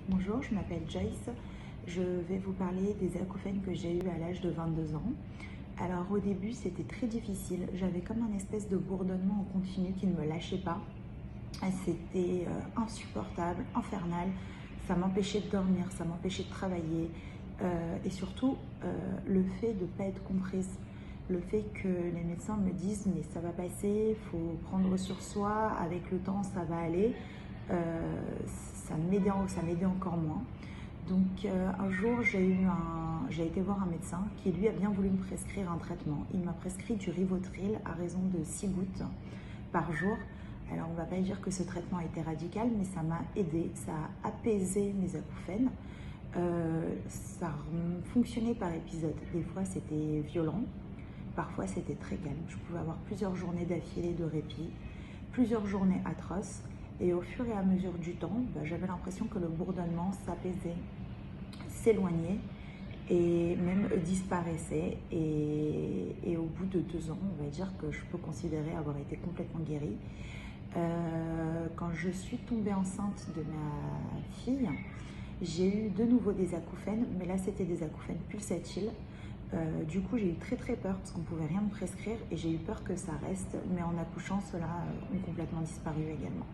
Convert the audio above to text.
Bonjour, je m'appelle Joyce. Je vais vous parler des acouphènes que j'ai eu à l'âge de 22 ans. Alors au début, c'était très difficile. J'avais comme un espèce de bourdonnement en continu qui ne me lâchait pas. C'était insupportable, infernal. Ça m'empêchait de dormir, ça m'empêchait de travailler. Et surtout, le fait de ne pas être comprise. Le fait que les médecins me disent mais ça va passer, il faut prendre sur soi, avec le temps ça va aller, ça m'aidait encore moins. Donc un jour j'ai été voir un médecin qui lui a bien voulu me prescrire un traitement. Il m'a prescrit du Rivotril à raison de 6 gouttes par jour. Alors on ne va pas dire que ce traitement a été radical, mais ça m'a aidé, ça a apaisé mes acouphènes. Ça fonctionnait par épisode. Des fois c'était violent, parfois c'était très calme. Je pouvais avoir plusieurs journées d'affilée de répit, plusieurs journées atroces. Et au fur et à mesure du temps, j'avais l'impression que le bourdonnement s'apaisait, s'éloignait et même disparaissait. Et au bout de 2 ans, on va dire que je peux considérer avoir été complètement guérie. Quand je suis tombée enceinte de ma fille, j'ai eu de nouveau des acouphènes, mais là c'était des acouphènes pulsatiles. Du coup j'ai eu très peur parce qu'on ne pouvait rien me prescrire et j'ai eu peur que ça reste, mais en accouchant, ceux-là ont complètement disparu également.